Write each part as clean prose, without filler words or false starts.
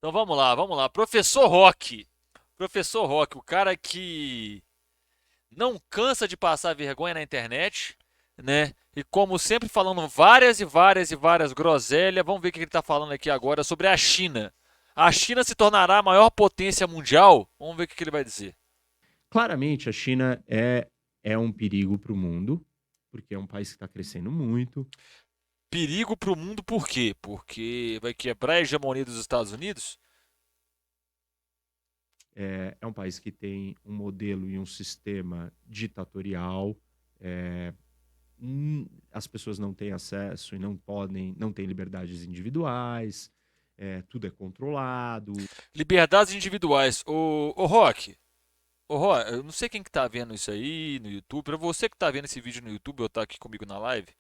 Então vamos lá, vamos lá. Professor Rock. Professor Rock, o cara que não cansa de passar vergonha na internet, né? E como sempre falando várias e várias e várias groselhas, vamos ver o que ele está falando aqui agora sobre a China. A China se tornará a maior potência mundial? Vamos ver o que ele vai dizer. Claramente, a China é um perigo para o mundo, porque é um país que está crescendo muito. Perigo para o mundo por quê? Porque vai quebrar a hegemonia dos Estados Unidos? É um país que tem um modelo e um sistema ditatorial. é, as pessoas não têm acesso e não podem, não têm liberdades individuais. Tudo é controlado. Liberdades individuais. Rock, eu não sei quem que tá vendo isso aí no YouTube. Para você que tá vendo esse vídeo no YouTube ou tá aqui comigo na live,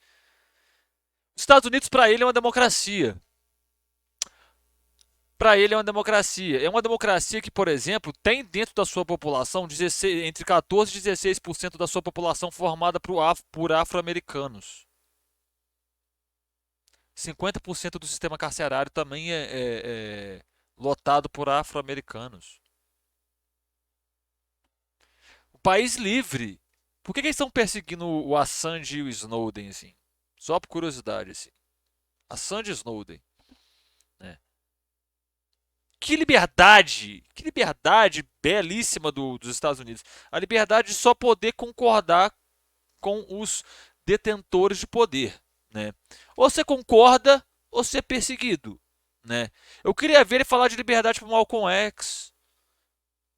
os Estados Unidos para ele é uma democracia. Para ele é uma democracia. É uma democracia que, por exemplo, tem dentro da sua população 16, entre 14 e 16% da sua população formada por afro-americanos. 50% do sistema carcerário também é lotado por afro-americanos. O país livre. Por que eles estão perseguindo o Assange e o Snowden, assim? Só por curiosidade, assim. Assange e Snowden, né? Que liberdade belíssima dos Estados Unidos. A liberdade de só poder concordar com os detentores de poder, né? Ou você concorda ou você é perseguido, né? Eu queria ver ele falar de liberdade pro Malcolm X,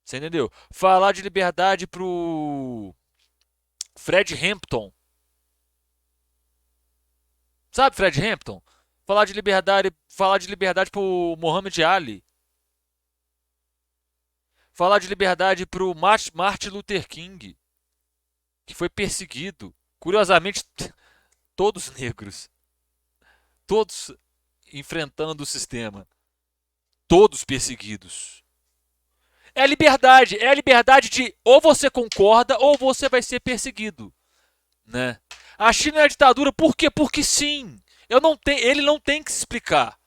você entendeu? Falar de liberdade pro Fred Hampton, sabe Fred Hampton? Falar de liberdade pro Muhammad Ali, falar de liberdade pro Martin Luther King, que foi perseguido, curiosamente todos negros, todos enfrentando o sistema, todos perseguidos. É a liberdade de ou você concorda ou você vai ser perseguido, né? A China é a ditadura por quê? Porque sim. Ele não tem que se explicar.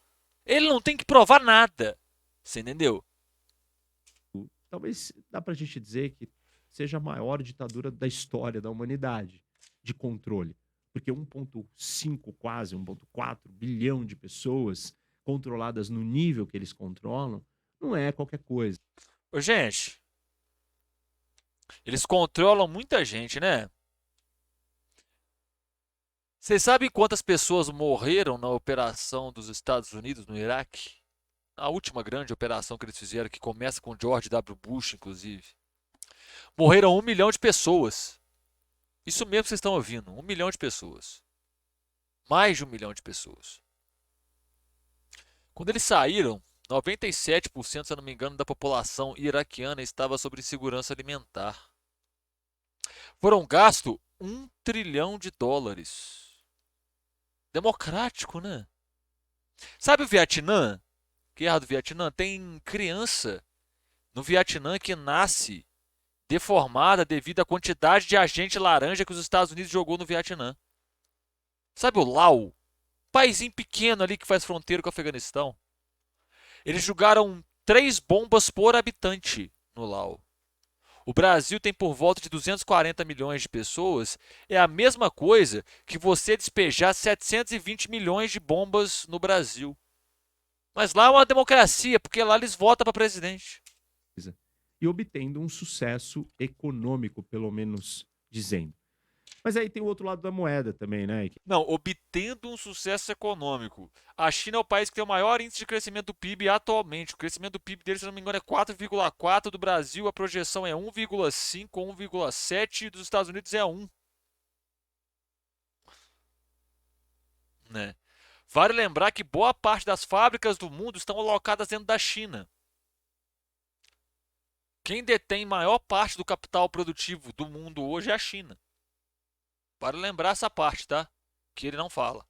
Ele não tem que provar nada. Você entendeu? Talvez dá para a gente dizer que seja a maior ditadura da história da humanidade de controle. Porque 1,5, quase 1,4 bilhão de pessoas controladas no nível que eles controlam, não é qualquer coisa. Ô, gente, eles controlam muita gente, né? Vocês sabem quantas pessoas morreram na operação dos Estados Unidos no Iraque? A última grande operação que eles fizeram, que começa com George W. Bush, inclusive. Morreram 1 milhão de pessoas. Isso mesmo que vocês estão ouvindo, 1 milhão de pessoas. Mais de 1 milhão de pessoas. Quando eles saíram, 97%, se eu não me engano, da população iraquiana estava sob segurança alimentar. Foram gastos US$ 1 trilhão. Democrático, né? Sabe o Vietnã? Guerra do Vietnã? Tem criança no Vietnã que nasce deformada devido à quantidade de agente laranja que os Estados Unidos jogou no Vietnã. Sabe o Laos? Paizinho pequeno ali que faz fronteira com o Afeganistão. Eles jogaram 3 bombas por habitante no Laos. O Brasil tem por volta de 240 milhões de pessoas. É a mesma coisa que você despejar 720 milhões de bombas no Brasil. Mas lá é uma democracia, porque lá eles votam para presidente. E obtendo um sucesso econômico, pelo menos dizendo. Mas aí tem o outro lado da moeda também, né? Não, obtendo um sucesso econômico. A China é o país que tem o maior índice de crescimento do PIB atualmente. O crescimento do PIB deles, se não me engano, é 4,4, do Brasil a projeção é 1,5 ou 1,7 e dos Estados Unidos é 1, né? Vale lembrar que boa parte das fábricas do mundo estão alocadas dentro da China. Quem detém maior parte do capital produtivo do mundo hoje é a China. Vale lembrar essa parte, tá? Que ele não fala.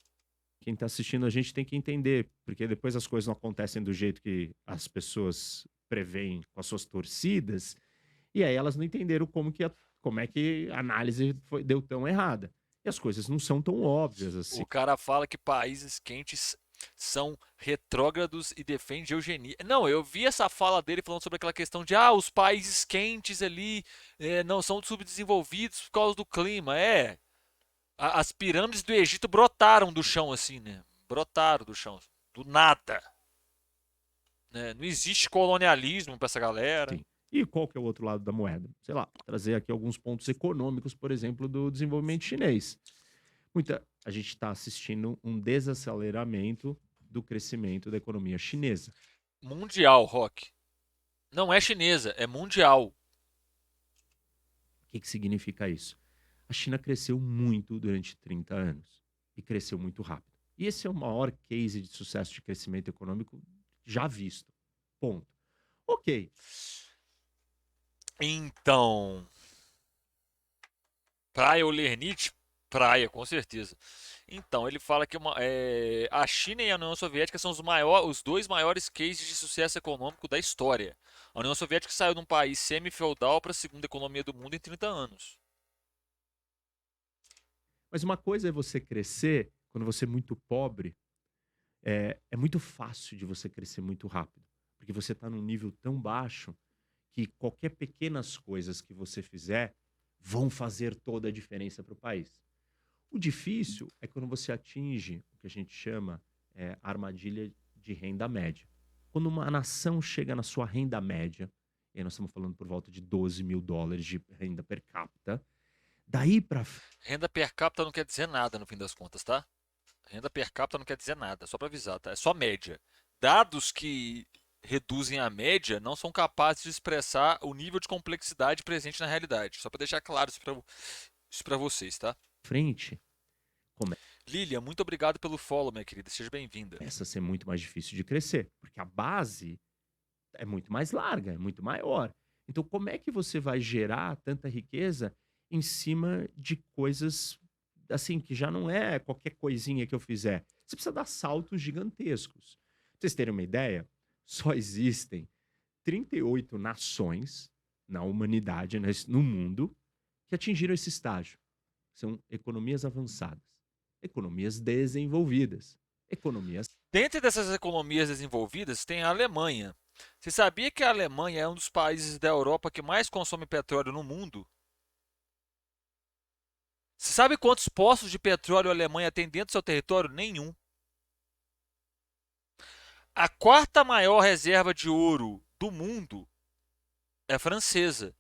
Quem está assistindo a gente tem que entender, porque depois as coisas não acontecem do jeito que as pessoas preveem com as suas torcidas, e aí elas não entenderam como é que a análise deu tão errada. E as coisas não são tão óbvias assim. O cara fala que países quentes são retrógrados e defendem eugenia. Não, eu vi essa fala dele falando sobre aquela questão de os países quentes ali não são subdesenvolvidos por causa do clima. As pirâmides do Egito brotaram do chão assim, né? Brotaram do chão, do nada. Né? Não existe colonialismo para essa galera. Sim. E qual que é o outro lado da moeda? Sei lá, trazer aqui alguns pontos econômicos, por exemplo, do desenvolvimento chinês. A gente está assistindo um desaceleramento do crescimento da economia chinesa. Mundial, Rock. Não é chinesa, é mundial. O que significa isso? A China cresceu muito durante 30 anos e cresceu muito rápido. E esse é o maior case de sucesso de crescimento econômico já visto. Ponto. Ok. Então, praia ou Lernite? Praia, com certeza. Então, ele fala que a China e a União Soviética são os dois maiores cases de sucesso econômico da história. A União Soviética saiu de um país semi-feudal para a segunda economia do mundo em 30 anos. Mas uma coisa é você crescer quando você é muito pobre. É muito fácil de você crescer muito rápido. Porque você está num nível tão baixo que qualquer pequenas coisas que você fizer vão fazer toda a diferença para o país. O difícil é quando você atinge o que a gente chama armadilha de renda média. Quando uma nação chega na sua renda média, e aí nós estamos falando por volta de $12.000 de renda per capita, daí para Renda per capita não quer dizer nada no fim das contas, tá? Renda per capita não quer dizer nada, só para avisar, tá? É só média. Dados que reduzem a média não são capazes de expressar o nível de complexidade presente na realidade. Só para deixar claro isso para vocês, tá? frente, Lilian, muito obrigado pelo follow, minha querida. Seja bem-vinda. começa a ser muito mais difícil de crescer, porque a base é muito mais larga, é muito maior. Então, como é que você vai gerar tanta riqueza em cima de coisas assim que já não é qualquer coisinha que eu fizer? Você precisa dar saltos gigantescos. Pra vocês terem uma ideia, só existem 38 nações na humanidade, no mundo, que atingiram esse estágio. São economias avançadas, economias desenvolvidas, economias. Dentre dessas economias desenvolvidas tem a Alemanha. Você sabia que a Alemanha é um dos países da Europa que mais consome petróleo no mundo? Você sabe quantos poços de petróleo a Alemanha tem dentro do seu território? Nenhum. A quarta maior reserva de ouro do mundo é francesa.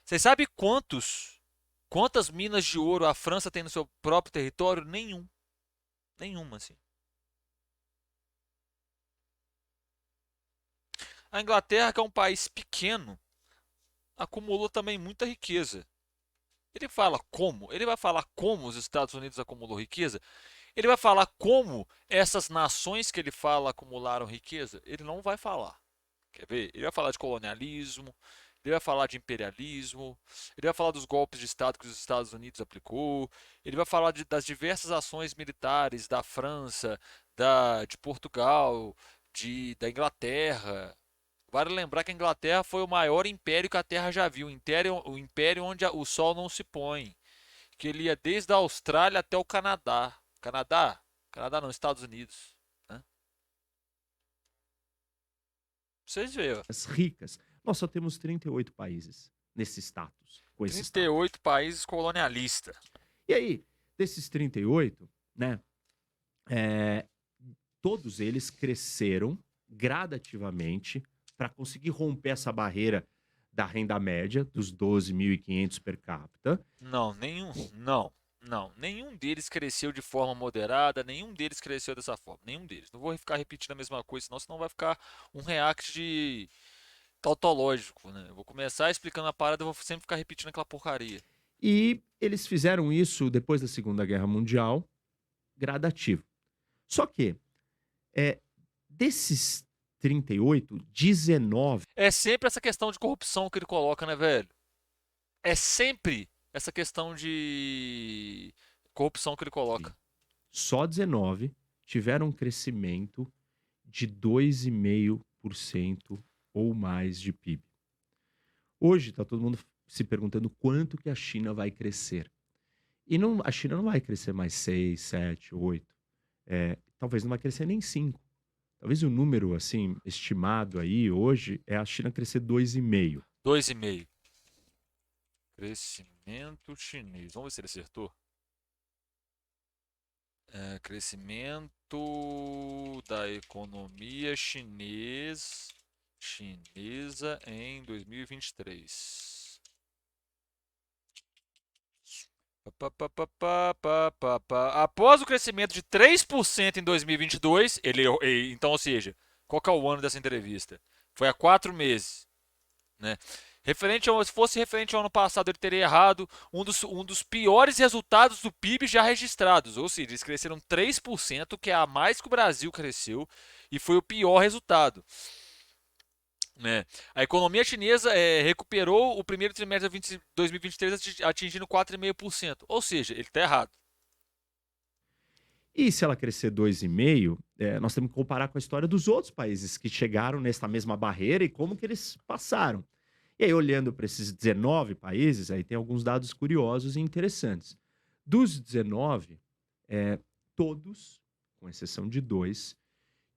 Você sabe quantas minas de ouro a França tem no seu próprio território? Nenhum. Nenhuma, assim. A Inglaterra, que é um país pequeno, acumulou também muita riqueza. Ele fala como? Ele vai falar como os Estados Unidos acumulou riqueza? Ele vai falar como essas nações que ele fala acumularam riqueza? Ele não vai falar. Quer ver? Ele vai falar de colonialismo, ele vai falar de imperialismo, ele vai falar dos golpes de Estado que os Estados Unidos aplicou, ele vai falar das diversas ações militares da França, de Portugal, da Inglaterra. Vale lembrar que a Inglaterra foi o maior império que a Terra já viu, o império onde o sol não se põe, que ele ia desde a Austrália até o Canadá. Canadá? Canadá não, Estados Unidos. Né? Vocês veem, Ricas. Nós só temos 38 países nesse status. Com esse 38 status. países colonialistas. E aí, desses 38, né? Todos eles cresceram gradativamente para conseguir romper essa barreira da renda média, dos 12.500 per capita. Não, nenhum. Não. Nenhum deles cresceu de forma moderada, nenhum deles cresceu dessa forma. Nenhum deles. Não vou ficar repetindo a mesma coisa, senão vai ficar um react de tautológico, né? Eu vou começar explicando a parada e vou sempre ficar repetindo aquela porcaria. E eles fizeram isso depois da Segunda Guerra Mundial, gradativo. Só que, desses 38, 19. É sempre essa questão de corrupção que ele coloca, né, velho? É sempre essa questão de corrupção que ele coloca. Só 19 tiveram um crescimento de 2,5% ou mais de PIB. Hoje está todo mundo se perguntando quanto que a China vai crescer. E a China não vai crescer mais 6, 7, 8. talvez não vai crescer nem 5. Talvez o número, assim, estimado aí hoje é a China crescer 2,5. 2,5. Crescimento chinês. Vamos ver se ele acertou. Crescimento da economia chinesa em 2023. Após o crescimento de 3% em 2022, então, ou seja, qual que é o ano dessa entrevista? Foi há 4 meses, né? Se fosse referente ao ano passado, ele teria errado um dos piores resultados do PIB já registrados. Ou seja, eles cresceram 3%, que é a mais que o Brasil cresceu, e foi o pior resultado. Né? A economia chinesa recuperou o primeiro trimestre de 2023 atingindo 4,5%. Ou seja, ele está errado. E se ela crescer 2,5, nós temos que comparar com a história dos outros países que chegaram nessa mesma barreira e como que eles passaram. E aí, olhando para esses 19 países, aí tem alguns dados curiosos e interessantes. Dos 19, todos, com exceção de 2,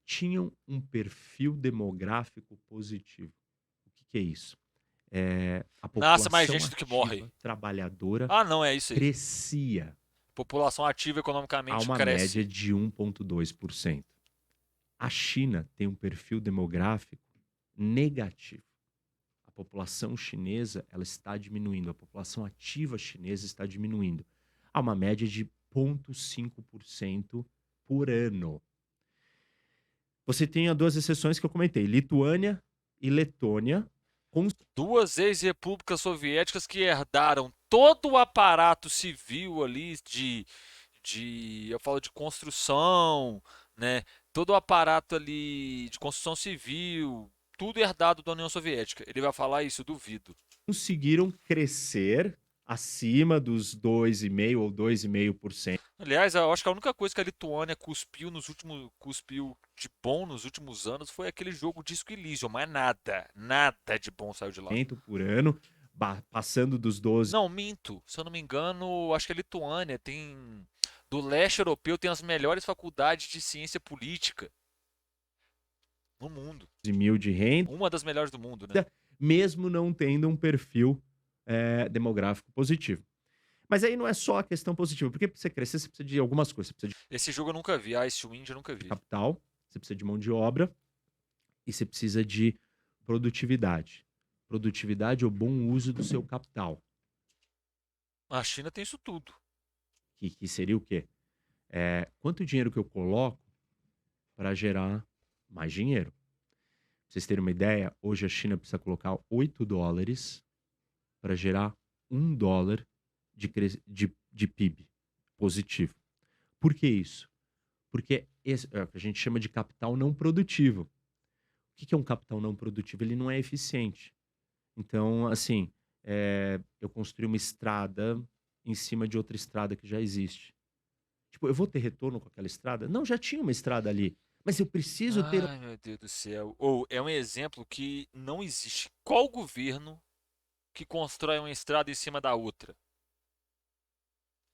tinham um perfil demográfico positivo. O que, que é isso? A Nasce mais população gente do que morre. ativa, trabalhadora, Ah, não, é isso aí. crescia População ativa a economicamente uma cresce. média de 1,2%. A China tem um perfil demográfico negativo. A população chinesa ela está diminuindo, a população ativa chinesa está diminuindo a uma média de 0,5% por ano. Você tem as 2 exceções que eu comentei, Lituânia e Letônia, com 2 ex-repúblicas soviéticas que herdaram todo o aparato civil ali eu falo de construção, né? Todo o aparato ali de construção civil, tudo herdado da União Soviética. Ele vai falar isso, duvido. conseguiram crescer acima dos 2,5% ou 2,5%. Aliás, eu acho que a única coisa que a Lituânia cuspiu de bom nos últimos anos foi aquele jogo Disco Elysium, mas nada de bom saiu de lá. Por ano, passando dos 12. Não, minto. Se eu não me engano, acho que a Lituânia do leste europeu tem as melhores faculdades de ciência política no mundo. Mil de renda, Uma das melhores do mundo, né? mesmo não tendo um perfil demográfico positivo. Mas aí não é só a questão positiva, porque para você crescer você precisa de algumas coisas. Você precisa Esse jogo eu nunca vi, Ice Wind eu nunca de vi. capital, você precisa de mão de obra e você precisa de produtividade. Produtividade é o bom uso do seu capital. A China tem isso tudo. Que seria o quê? Quanto dinheiro que eu coloco para gerar mais dinheiro? Pra vocês terem uma ideia, hoje a China precisa colocar 8 dólares para gerar 1 dólar de PIB positivo. Por que isso? Porque esse é o que a gente chama de capital não produtivo. O que é um capital não produtivo? Ele não é eficiente. Então, assim, eu construí uma estrada em cima de outra estrada que já existe. Tipo, eu vou ter retorno com aquela estrada? Não, já tinha uma estrada ali. Mas eu preciso ter. Ai, meu Deus do céu. Ou é um exemplo que não existe. Qual governo que constrói uma estrada em cima da outra?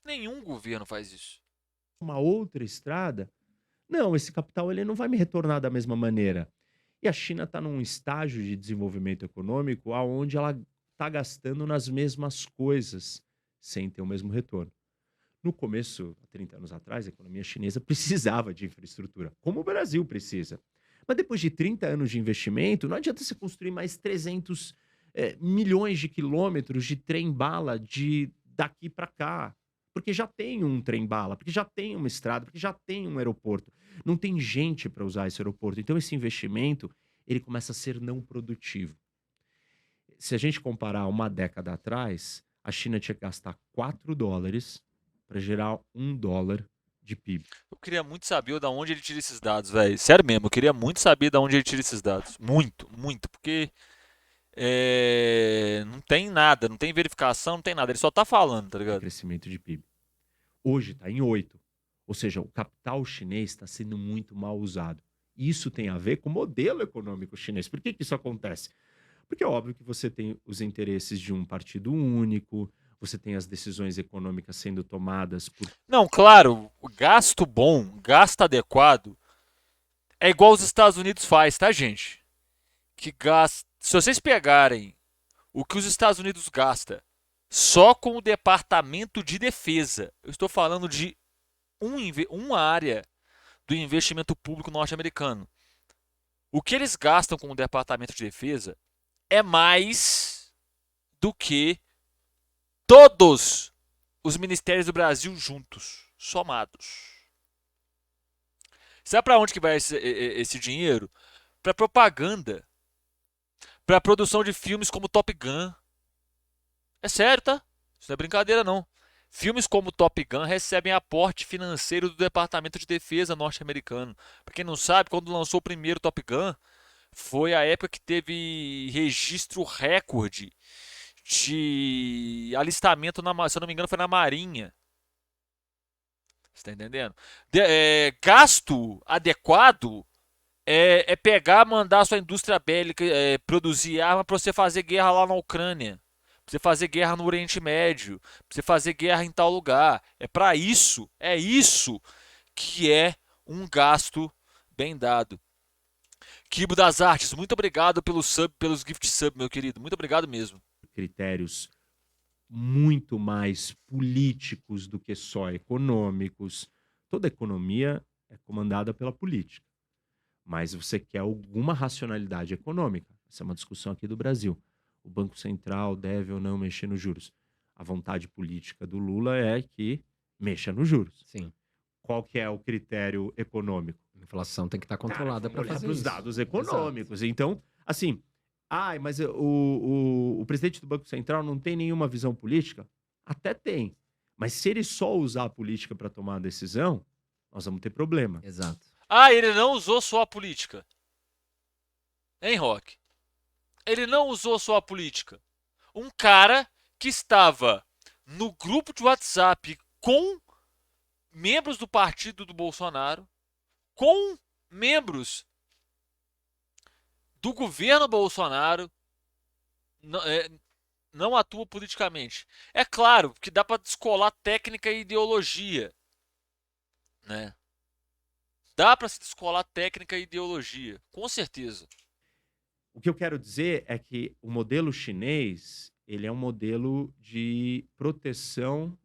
Nenhum governo faz isso. Uma outra estrada? Não, esse capital ele não vai me retornar da mesma maneira. E a China está num estágio de desenvolvimento econômico aonde ela está gastando nas mesmas coisas sem ter o mesmo retorno. No começo, há 30 anos atrás, a economia chinesa precisava de infraestrutura, como o Brasil precisa. Mas depois de 30 anos de investimento, não adianta você construir mais 300 milhões de quilômetros de trem-bala daqui para cá. Porque já tem um trem-bala, porque já tem uma estrada, porque já tem um aeroporto. Não tem gente para usar esse aeroporto. Então, esse investimento ele começa a ser não produtivo. Se a gente comparar uma década atrás, a China tinha que gastar 4 dólares para gerar 1 dólar de PIB. Eu queria muito saber de onde ele tira esses dados, velho. Sério mesmo, eu queria muito saber de onde ele tira esses dados. Muito, muito, porque não tem nada, não tem verificação, não tem nada. Ele só tá falando, tá ligado? Crescimento de PIB. Hoje está em 8. Ou seja, o capital chinês está sendo muito mal usado. Isso tem a ver com o modelo econômico chinês. Por que isso acontece? Porque é óbvio que você tem os interesses de um partido único, você tem as decisões econômicas sendo tomadas por. Não, claro, o gasto bom, gasto adequado, é igual os Estados Unidos faz, tá, gente? Que gasta. Se vocês pegarem o que os Estados Unidos gasta só com o Departamento de Defesa, eu estou falando de uma área do investimento público norte-americano. O que eles gastam com o Departamento de Defesa é mais do que todos os ministérios do Brasil juntos, somados. Sabe para onde que vai esse dinheiro? Para propaganda, para produção de filmes como Top Gun. É sério, tá? Isso não é brincadeira, não. Filmes como Top Gun recebem aporte financeiro do Departamento de Defesa norte-americano. Para quem não sabe, quando lançou o primeiro Top Gun, foi a época que teve registro recorde de alistamento, se eu não me engano, foi na Marinha. Você tá entendendo? Gasto adequado é pegar, mandar a sua indústria bélica produzir arma para você fazer guerra lá na Ucrânia. Pra você fazer guerra no Oriente Médio. Pra você fazer guerra em tal lugar. É isso que é um gasto bem dado. Kibo das Artes, muito obrigado pelo sub, pelos gift sub, meu querido. Muito obrigado mesmo. Critérios muito mais políticos do que só econômicos. Toda economia é comandada pela política, mas você quer alguma racionalidade econômica. Essa é uma discussão aqui do Brasil. O Banco Central deve ou não mexer nos juros. A vontade política do Lula é que mexa nos juros. Sim. Qual que é o critério econômico? A inflação tem que estar controlada para olhar fazer para os isso. dados econômicos. Então, assim, mas o presidente do Banco Central não tem nenhuma visão política? Até tem. Mas se ele só usar a política para tomar a decisão, nós vamos ter problema. Exato. Ele não usou só a política. Hein, Rock? Ele não usou só a política. Um cara que estava no grupo de WhatsApp com membros do partido do Bolsonaro, com membros do governo Bolsonaro, não atua politicamente. É claro que dá para descolar técnica e ideologia, né? Dá para se descolar técnica e ideologia, com certeza. O que eu quero dizer é que o modelo chinês, ele é um modelo de proteção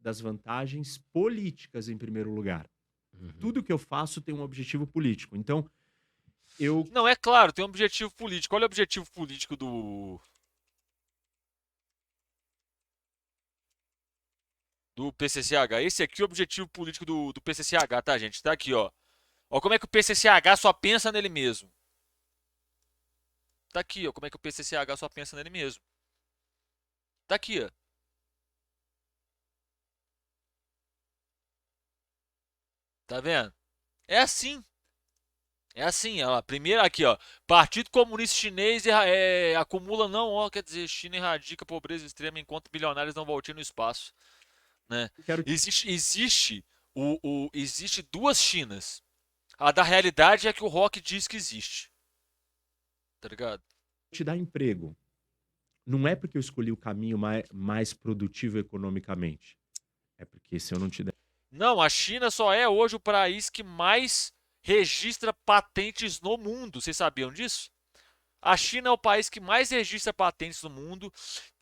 das vantagens políticas em primeiro lugar. Uhum. Tudo que eu faço tem um objetivo político. Então, Não, é claro, tem um objetivo político. Olha o objetivo político do PCCH. Esse aqui é o objetivo político do PCCH, tá, gente? Tá aqui, ó. Ó como é que o PCCH só pensa nele mesmo. Tá aqui, ó, como é que o PCCH só pensa nele mesmo. Tá aqui, ó. Tá vendo? É assim. É assim, ó. Primeiro aqui, ó. Partido Comunista Chinês acumula não, ó, quer dizer, China erradica a pobreza extrema enquanto bilionários não voltam no espaço, né? Existe duas Chinas. A da realidade é que o Rock diz que existe. Tá ligado? Te dá emprego. Não é porque eu escolhi o caminho mais produtivo economicamente. É porque se eu não te der. Não, a China só é hoje o país que mais registra patentes no mundo. Vocês sabiam disso? A China é o país que mais registra patentes no mundo.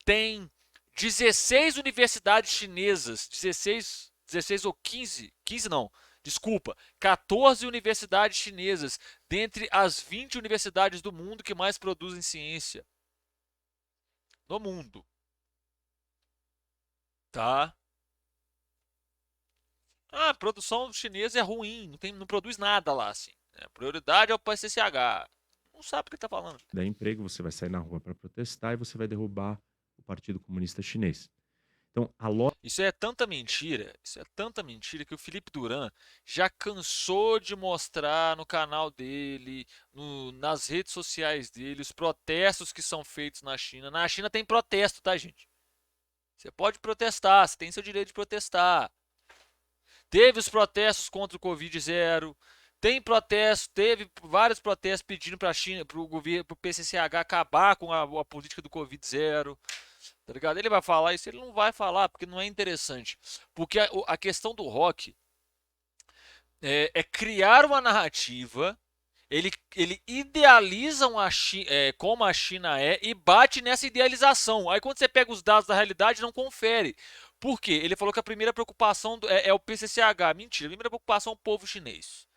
Tem 16 universidades chinesas. 16 ou 15. 15 não. Desculpa. 14 universidades chinesas. Dentre as 20 universidades do mundo que mais produzem ciência. No mundo. Tá? A produção chinesa é ruim, não produz nada lá, assim. A prioridade é o PCCH. Não sabe o que tá falando. Der emprego, você vai sair na rua para protestar e você vai derrubar o Partido Comunista Chinês. Então, isso é tanta mentira que o Felipe Duran já cansou de mostrar no canal dele, nas redes sociais dele, os protestos que são feitos na China. Na China tem protesto, tá, gente? Você pode protestar, você tem seu direito de protestar. Teve os protestos contra o Covid-0. Teve vários protestos pedindo para a China, para o governo, para o PCCH acabar com a política do Covid-0. Tá ligado? Ele vai falar isso, ele não vai falar, porque não é interessante. Porque a questão do rock é criar uma narrativa. Ele idealiza como a China é e bate nessa idealização. Aí quando você pega os dados da realidade, não confere. Por quê? Ele falou que a primeira preocupação é o PCCH. Mentira, a primeira preocupação é o povo chinês.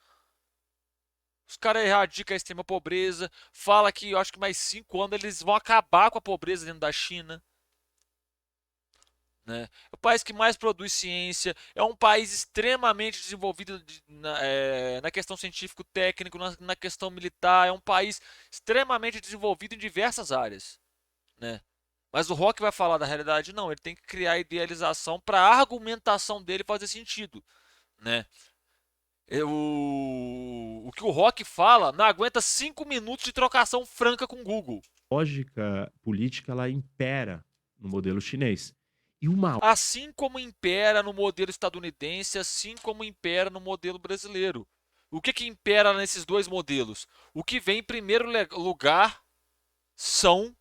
Os caras erradicam a extrema pobreza, fala que eu acho que mais 5 anos eles vão acabar com a pobreza dentro da China. Né? É o país que mais produz ciência, é um país extremamente desenvolvido na questão científico-técnico, na questão militar, é um país extremamente desenvolvido em diversas áreas. Né? Mas o Rock vai falar da realidade? Não, ele tem que criar idealização para a argumentação dele fazer sentido. Né? O que o Rock fala não aguenta 5 minutos de trocação franca com o Google. Lógica política, ela impera no modelo chinês. E uma Assim como impera no modelo estadunidense, assim como impera no modelo brasileiro. O que impera nesses dois modelos? O que vem em primeiro lugar são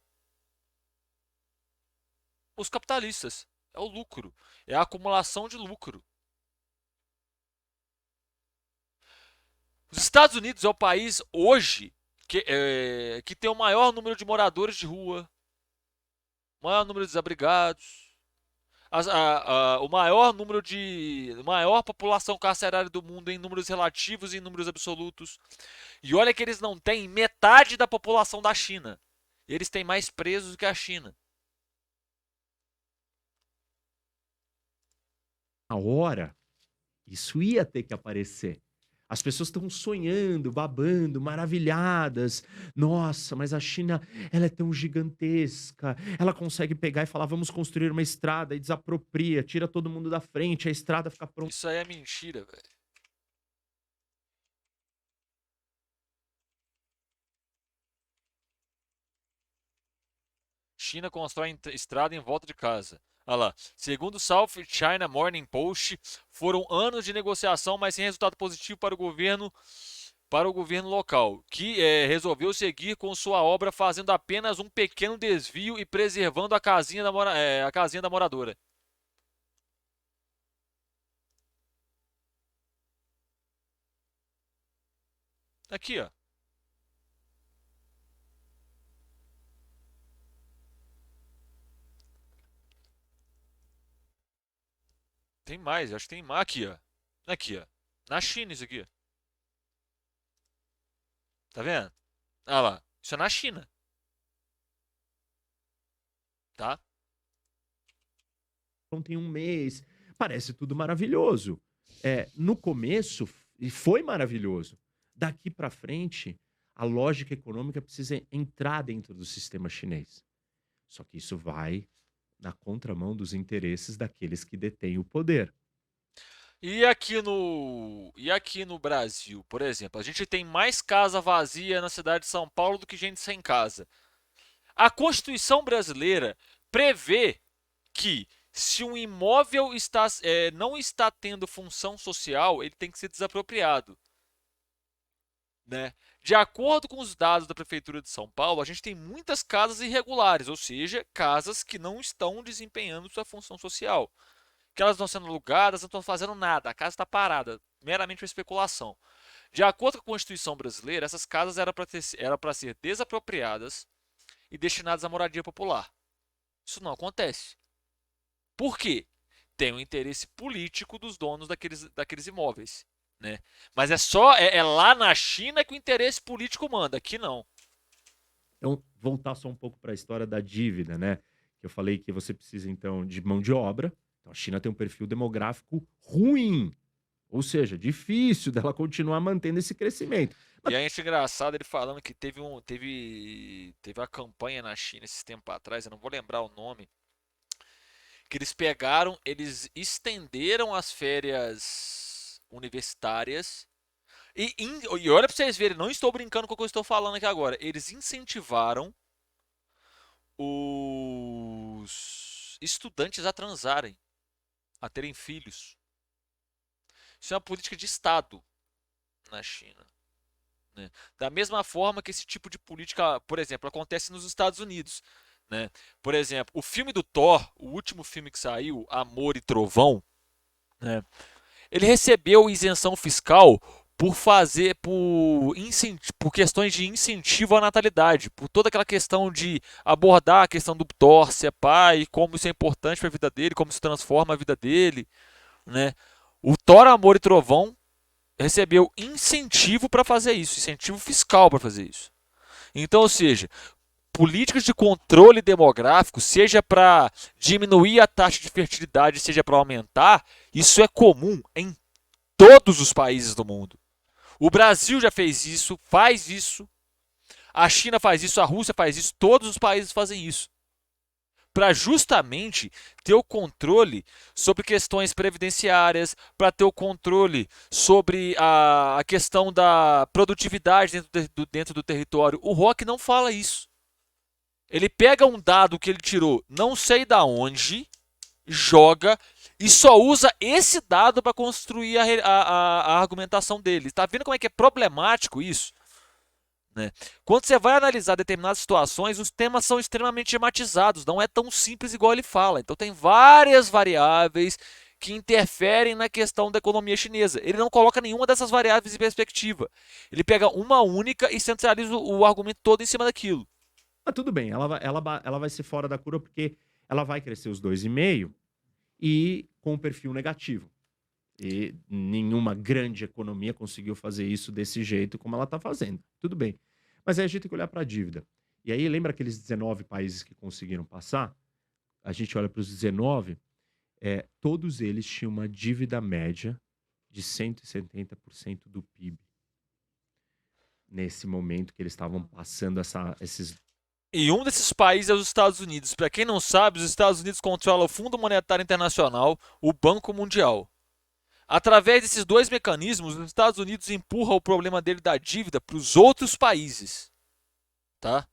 os capitalistas. É o lucro. É a acumulação de lucro. Os Estados Unidos é o país hoje que tem o maior número de moradores de rua, o maior número de desabrigados, o maior população carcerária do mundo em números relativos e em números absolutos. E olha que eles não têm metade da população da China. Eles têm mais presos do que a China. hora, isso ia ter que aparecer. As pessoas estão sonhando, babando, maravilhadas. Nossa, mas a China, ela é tão gigantesca. Ela consegue pegar e falar: vamos construir uma estrada e desapropria, tira todo mundo da frente, a estrada fica pronta. Isso aí é mentira, velho. China constrói estrada em volta de casa. Olha lá. Segundo o South China Morning Post, foram anos de negociação, mas sem resultado positivo para o governo local, que resolveu seguir com sua obra fazendo apenas um pequeno desvio e preservando a casinha da moradora. Aqui, ó. Tem mais, acho que tem mais. Aqui, ó. Aqui, ó. Na China isso aqui, ó. Tá vendo? Olha lá. Isso é na China, tá? Pronto em um mês. Parece tudo maravilhoso. No começo, foi maravilhoso. Daqui para frente, a lógica econômica precisa entrar dentro do sistema chinês. Só que isso vai na contramão dos interesses daqueles que detêm o poder. E aqui no Brasil, por exemplo, a gente tem mais casa vazia na cidade de São Paulo do que gente sem casa. A Constituição brasileira prevê que se um imóvel não está tendo função social, ele tem que ser desapropriado. Né? De acordo com os dados da Prefeitura de São Paulo, a gente tem muitas casas irregulares, ou seja, casas que não estão desempenhando sua função social. Que elas estão sendo alugadas, não estão fazendo nada, a casa está parada, meramente uma especulação. De acordo com a Constituição brasileira, essas casas eram para ser desapropriadas e destinadas à moradia popular. Isso não acontece. Por quê? Tem um interesse político dos donos daqueles imóveis. Né? Mas é lá na China que o interesse político manda, aqui não. Então, voltar só um pouco para a história da dívida, né? Que eu falei que você precisa, então, de mão de obra. Então, a China tem um perfil demográfico ruim. Ou seja, difícil dela continuar mantendo esse crescimento. E aí, acho engraçado ele falando que teve uma campanha na China esses tempos atrás, eu não vou lembrar o nome, que eles estenderam as férias universitárias e olha para vocês verem, não estou brincando com o que eu estou falando aqui agora. Eles incentivaram os estudantes a transarem, a terem filhos. Isso é uma política de Estado na China. Né? Da mesma forma que esse tipo de política, por exemplo, acontece nos Estados Unidos. né? Por exemplo, o filme do Thor, o último filme que saiu, Amor e Trovão, né? Ele recebeu isenção fiscal por questões de incentivo à natalidade, por toda aquela questão de abordar a questão do Thor ser pai, como isso é importante para a vida dele, como isso transforma a vida dele, né? O Thor, Amor e Trovão recebeu incentivo para fazer isso, incentivo fiscal para fazer isso. Então, ou seja, políticas de controle demográfico, seja para diminuir a taxa de fertilidade, seja para aumentar, isso é comum em todos os países do mundo. O Brasil já fez isso, faz isso, a China faz isso, a Rússia faz isso, todos os países fazem isso. Para justamente ter o controle sobre questões previdenciárias, para ter o controle sobre a questão da produtividade dentro do território. O Rock não fala isso. Ele pega um dado que ele tirou não sei da onde, joga e só usa esse dado para construir a argumentação dele. Está vendo como é que é problemático isso? Né? Quando você vai analisar determinadas situações, os temas são extremamente tematizados, não é tão simples igual ele fala. Então tem várias variáveis que interferem na questão da economia chinesa. Ele não coloca nenhuma dessas variáveis em perspectiva. Ele pega uma única e centraliza o argumento todo em cima daquilo. Mas tudo bem, ela vai ser fora da curva porque ela vai crescer os 2,5 e com um perfil negativo. E nenhuma grande economia conseguiu fazer isso desse jeito como ela está fazendo. Tudo bem. Mas aí a gente tem que olhar para a dívida. E aí, lembra aqueles 19 países que conseguiram passar? A gente olha para os 19, todos eles tinham uma dívida média de 170% do PIB. Nesse momento que eles estavam passando esses. E um desses países é os Estados Unidos. Para quem não sabe, os Estados Unidos controlam o Fundo Monetário Internacional, o Banco Mundial. Através desses dois mecanismos, os Estados Unidos empurram o problema dele da dívida para os outros países. Tá?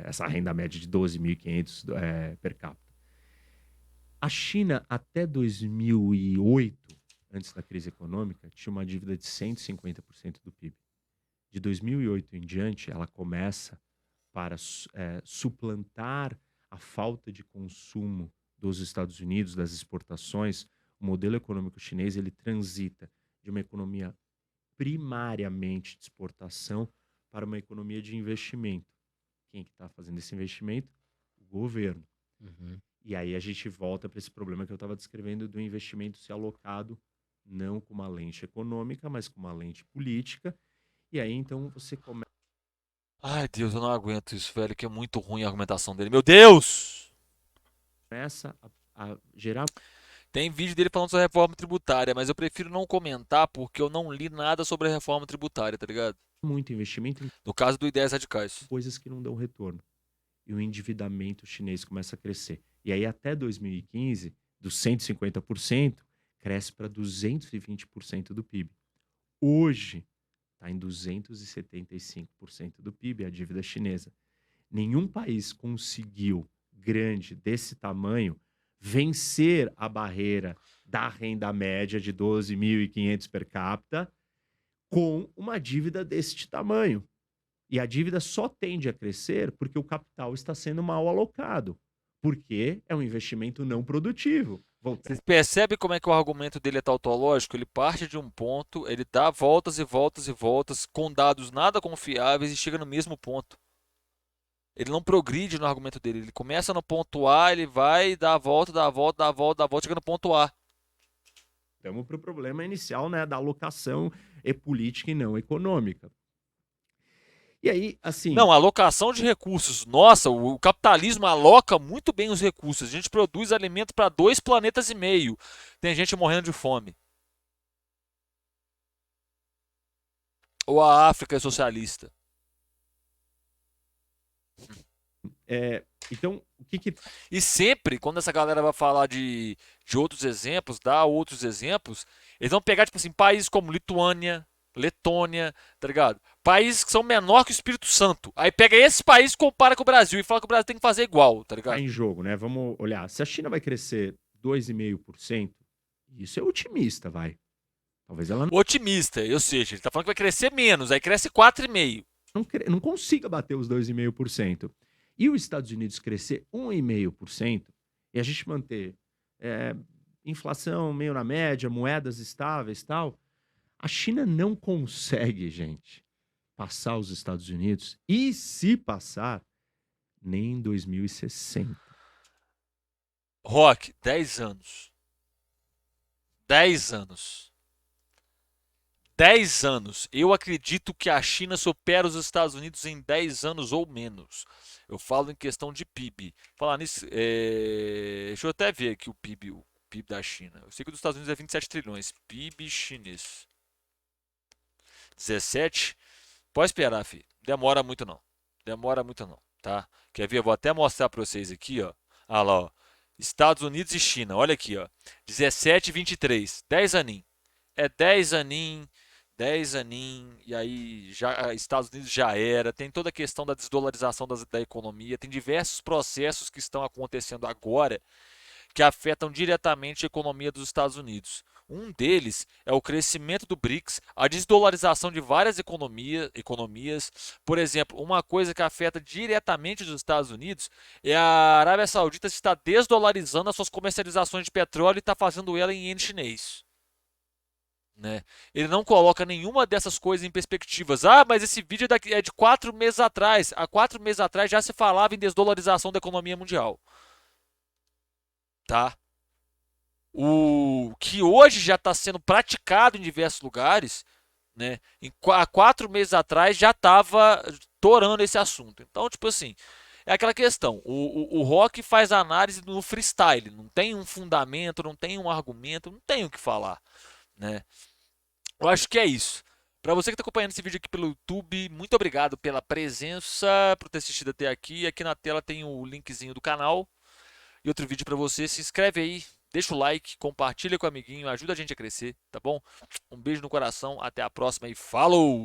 Essa renda média de 12.500 per capita. A China, até 2008, antes da crise econômica, tinha uma dívida de 150% do PIB. De 2008 em diante, ela começa para suplantar a falta de consumo dos Estados Unidos, das exportações. O modelo econômico chinês ele transita de uma economia primariamente de exportação para uma economia de investimento. Quem que está fazendo esse investimento? O governo. Uhum. E aí a gente volta para esse problema que eu estava descrevendo do investimento ser alocado não com uma lente econômica, mas com uma lente política. E aí então você começa. Ai, Deus, eu não aguento isso, velho, que é muito ruim a argumentação dele. Meu Deus! Começa a gerar. Tem vídeo dele falando sobre a reforma tributária, mas eu prefiro não comentar porque eu não li nada sobre a reforma tributária, tá ligado? Muito investimento em No caso do Ideias Radicais. coisas que não dão retorno. E o endividamento chinês começa a crescer. E aí, até 2015, dos 150%, cresce para 220% do PIB. Hoje, está em 275% do PIB, a dívida chinesa. Nenhum país conseguiu, grande, desse tamanho, vencer a barreira da renda média de 12.500 per capita com uma dívida deste tamanho. E a dívida só tende a crescer porque o capital está sendo mal alocado, porque é um investimento não produtivo. Vocês percebem como é que o argumento dele é tautológico? Ele parte de um ponto, ele dá voltas e voltas e voltas com dados nada confiáveis e chega no mesmo ponto. Ele não progride no argumento dele. Ele começa no ponto A, ele vai, dá a volta, dá a volta, dá a volta, dá a volta, chega no ponto A. Estamos para o problema inicial, né, da alocação política e não econômica. E aí, assim... Não, alocação de recursos. Nossa, o capitalismo aloca muito bem os recursos. A gente produz alimento para 2 planetas e meio. Tem gente morrendo de fome. Ou a África é socialista. Então, o que... E sempre, quando essa galera vai falar de outros exemplos, dar outros exemplos, eles vão pegar, tipo assim, países como Lituânia, Letônia, tá ligado? Países que são menor que o Espírito Santo. Aí pega esse país e compara com o Brasil e fala que o Brasil tem que fazer igual, tá ligado? Tá em jogo, né? Vamos olhar. Se a China vai crescer 2,5%, isso é otimista, vai. Talvez ela Otimista, ou seja, ele tá falando que vai crescer menos, aí cresce 4,5%. não consiga bater os 2,5%. e os Estados Unidos crescer 1,5% e a gente manter inflação meio na média, moedas estáveis e tal, a China não consegue, gente, passar os Estados Unidos e se passar, nem em 2060. Rock, 10 anos. 10 anos. 10 anos. Eu acredito que a China supera os Estados Unidos em 10 anos ou menos. Eu falo em questão de PIB. Falar nisso, deixa eu até ver aqui o PIB da China. Eu sei que o dos Estados Unidos é 27 trilhões. PIB chinês. 17? Pode esperar, filho. Demora muito não. Demora muito não, tá? Quer ver? Eu vou até mostrar para vocês aqui, ó. Ah lá, ó. Estados Unidos e China. Olha aqui, ó. 17 e 23. 10 aninhos. É 10 aninhos. 10 aninhos, e aí já Estados Unidos já era, tem toda a questão da desdolarização da economia, tem diversos processos que estão acontecendo agora que afetam diretamente a economia dos Estados Unidos. Um deles é o crescimento do BRICS, a desdolarização de várias economias. Por exemplo, uma coisa que afeta diretamente os Estados Unidos é a Arábia Saudita está desdolarizando as suas comercializações de petróleo e está fazendo ela em iene chinês. Né? Ele não coloca nenhuma dessas coisas em perspectivas. Ah, mas esse vídeo é de 4 meses atrás. Há 4 meses atrás já se falava em desdolarização da economia mundial. Tá? O que hoje já está sendo praticado em diversos lugares, né? Há 4 meses atrás já estava torando esse assunto. Então, tipo assim, é aquela questão. O Rock faz análise no freestyle. Não tem um fundamento, não tem um argumento, não tem o que falar. Né? Eu acho que é isso. Para você que está acompanhando esse vídeo aqui pelo YouTube, muito obrigado pela presença, por ter assistido até aqui. Aqui na tela tem o linkzinho do canal e outro vídeo para você. Se inscreve aí, deixa o like, compartilha com o amiguinho, ajuda a gente a crescer, tá bom? Um beijo no coração, até a próxima e falou!